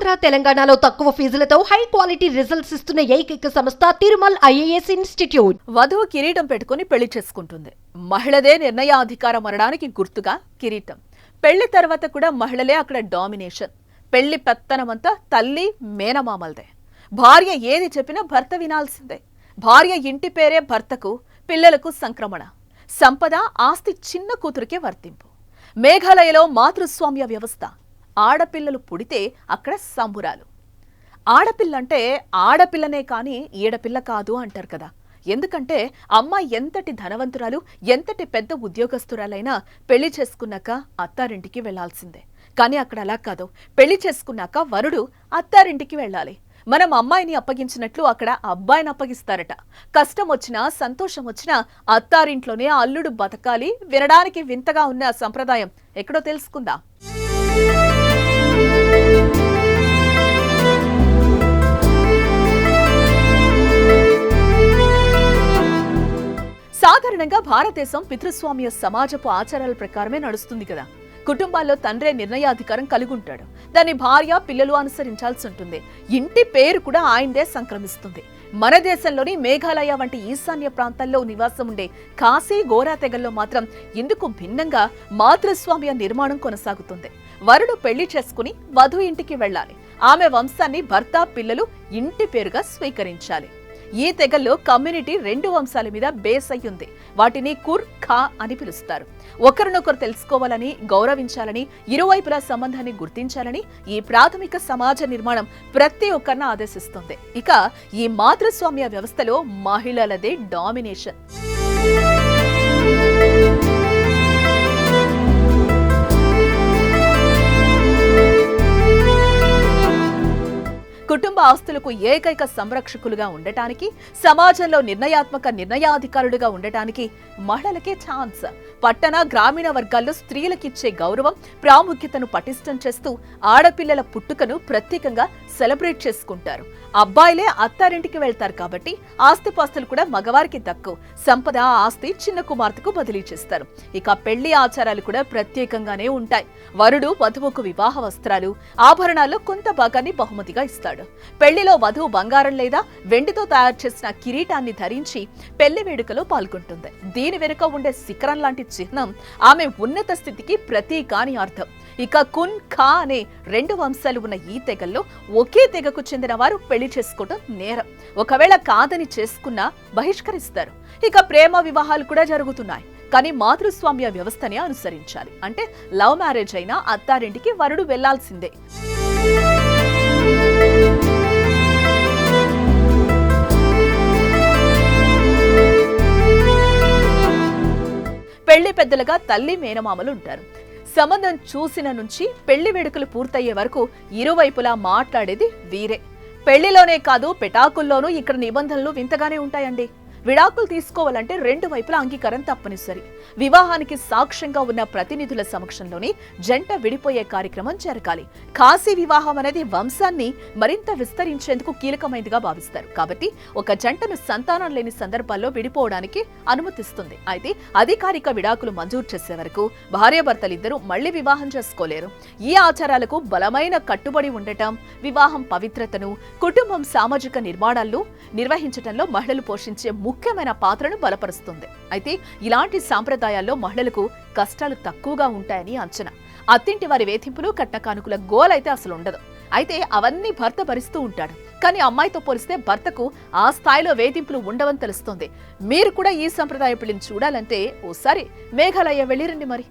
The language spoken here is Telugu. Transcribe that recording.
ఆంధ్ర తెలంగాణలో తక్కువ ఫీజులతో హై క్వాలిటీ రిజల్ట్స్ ఇస్తున్న ఏకైక సంస్థ తిరుమల్ ఐఏఎస్ ఇన్స్టిట్యూట్. వధువు కిరీటం పెట్టుకుని పెళ్లి చేసుకుంటుంది. మహిళదే నిర్ణయాధికారం అనడానికి గుర్తుగా కిరీటం. పెళ్లి తర్వాత కూడా మహిళలే అక్కడ డామినేషన్. పెళ్లి పెత్తనమంతా తల్లి మేనమామలదే. భార్య ఏది చెప్పినా భర్త వినాల్సిందే. భార్య ఇంటి పేరే భర్తకు, పిల్లలకు సంక్రమణ. సంపద ఆస్తి చిన్న కూతురికే వర్తింపు. మేఘాలయలో మాతృస్వామ్య వ్యవస్థ. ఆడపిల్లలు పుడితే అక్కడ సంబురాలు. ఆడపిల్లంటే ఆడపిల్లనే కానీ ఈడపిల్ల కాదు అంటారు కదా. ఎందుకంటే అమ్మ ఎంతటి ధనవంతురాలు, ఎంతటి పెద్ద ఉద్యోగస్తురాలైనా పెళ్లి చేసుకున్నాక అత్తారింటికి వెళ్లాల్సిందే. కానీ అక్కడ అలా కాదు. పెళ్లి చేసుకున్నాక వరుడు అత్తారింటికి వెళ్ళాలి. మనం అమ్మాయిని అప్పగించినట్లు అక్కడ అబ్బాయిని అప్పగిస్తారట. కష్టం వచ్చినా సంతోషం వచ్చినా అత్తారింట్లోనే అల్లుడు బతకాలి. వినడానికి వింతగా ఉన్న సంప్రదాయం ఎక్కడో తెలుసుకుందాం. సాధారణంగా భారతదేశం పితృస్వామ్య సమాజపు ఆచారాల ప్రకారమే నడుస్తుంది కదా. కుటుంబాల్లో తండ్రే నిర్ణయాధికారం కలిగి ఉంటాడు. దాన్ని భార్య, పిల్లలు అనుసరించాల్సి ఉంటుంది. ఇంటి పేరు కూడా ఆయనదే సంక్రమిస్తుంది. మన దేశంలోని మేఘాలయ వంటి ఈశాన్య ప్రాంతాల్లో నివాసం ఉండే ఖాసీ, గోరా తెగల్లో మాత్రం ఇందుకు భిన్నంగా మాతృస్వామ్య నిర్మాణం కొనసాగుతుంది. వరుడు పెళ్లి చేసుకుని వధువు ఇంటికి వెళ్లాలి. ఆమె వంశాన్ని భర్త, పిల్లలు ఇంటి పేరుగా స్వీకరించాలి. ఈ తెగల్లో కమ్యూనిటీ 2 వంశాల మీద బేస్ అయ్యింది. వాటిని కుర్, ఖా అని పిలుస్తారు. ఒకరినొకరు తెలుసుకోవాలని, గౌరవించాలని, ఇరువైపులా సంబంధాన్ని గుర్తించాలని ఈ ప్రాథమిక సమాజ నిర్మాణం ప్రతి ఒక్కరిని ఆదేశిస్తుంది. ఇక ఈ మాతృస్వామ్య వ్యవస్థలో మహిళలదే డామినేషన్. కుటుంబ ఆస్తులకు ఏకైక సంరక్షకులుగా ఉండటానికి, సమాజంలో నిర్ణయాధికారులుగా ఉండటానికి మహిళలకే ఛాన్స్. పట్టణ, గ్రామీణ వర్గాల్లో స్త్రీలకిచ్చే గౌరవం, ప్రాముఖ్యతను పటిష్టం చేస్తూ ఆడపిల్లల పుట్టుకను ప్రత్యేకంగా సెలబ్రేట్ చేసుకుంటారు. అబ్బాయిలే అత్తారింటికి వెళ్తారు కాబట్టి ఆస్తిపాస్తులు కూడా మగవారికి దక్కువ. సంపద, ఆస్తి చిన్న కుమార్తెకు బదిలీ చేస్తారు. ఇక పెళ్లి ఆచారాలు కూడా ప్రత్యేకంగానే ఉంటాయి. వరుడు వధువుకు వివాహ వస్త్రాలు, ఆభరణాల్లో కొంత భాగాన్ని బహుమతిగా ఇస్తాడు. పెళ్లిలో వధువు బంగారం లేదా వెండితో తయారు చేసిన కిరీటాన్ని ధరించి పెళ్లి వేడుకలో పాల్గొంటుంది. దీని వెనుక ఉండే శిఖరం లాంటి చిహ్నం ఆమె ఉన్నత స్థితికి ప్రతీక అని అర్థం. ఇక కున్, ఖా అనే 2 వంశాలు ఉన్న ఈ తెగల్లో ఒకే తెగకు చెందిన వారు పెళ్లి చేసుకోవడం నేరం. ఒకవేళ కాదని చేసుకున్నా బహిష్కరిస్తారు. ఇక ప్రేమ వివాహాలు కూడా జరుగుతున్నాయి. కానీ మాతృస్వామ్య వ్యవస్థనే అనుసరించాలి. అంటే లవ్ మ్యారేజ్ అయినా అత్తారింటికి వరుడు వెళ్లాల్సిందే. పెళ్లి పెద్దలుగా తల్లి, మేనమామలు ఉంటారు. సంబంధం చూసిన నుంచి పెళ్లి వేడుకలు పూర్తయ్యే వరకు ఇరువైపులా మాట్లాడేది వీరే. పెళ్లిలోనే కాదు, పెటాకుల్లోనూ ఇక్కడ నిబంధనలు వింతగానే ఉంటాయండి. విడాకులు తీసుకోవాలంటే 2 వైపుల అంగీకారం తప్పనిసరి. వివాహానికి సాక్ష్యంగా ఉన్న ప్రతినిధుల సమక్షంలోనే జంట విడిపోయే కార్యక్రమం జరగాలి. ఖాసీ వివాహం అనేది వంశాన్ని మరింత విస్తరించేందుకు కీలకమైనదిగా భావిస్తారు. కాబట్టి ఒక జంటను సంతానం లేని సందర్భాల్లో విడిపోవడానికి అనుమతిస్తుంది. అయితే అధికారిక విడాకులు మంజూరు చేసే వరకు భార్యాభర్తలిద్దరూ మళ్లీ వివాహం చేసుకోలేరు. ఈ ఆచారాలకు బలమైన కట్టుబడి ఉండటం వివాహం పవిత్రతను, కుటుంబం సామాజిక నిర్మాణాలను నిర్వహించడంలో మహిళలు పోషించే ముఖ్యమైన పాత్రను బలపరుస్తుంది. అయితే ఇలాంటి సాంప్రదాయాల్లో మహిళలకు కష్టాలు తక్కువగా ఉంటాయని అంచనా. అత్తింటి వారి వేధింపులు, కట్న కానుకల గోలైతే అసలు ఉండదు. అయితే అవన్నీ భర్త భరిస్తూ ఉంటాడు. కానీ అమ్మాయితో పోలిస్తే భర్తకు ఆ స్థాయిలో వేధింపులు ఉండవని తెలుస్తోంది. మీరు కూడా ఈ సంప్రదాయ పెళ్లిని చూడాలంటే ఓసారి మేఘాలయ వెళ్ళిరండి మరి.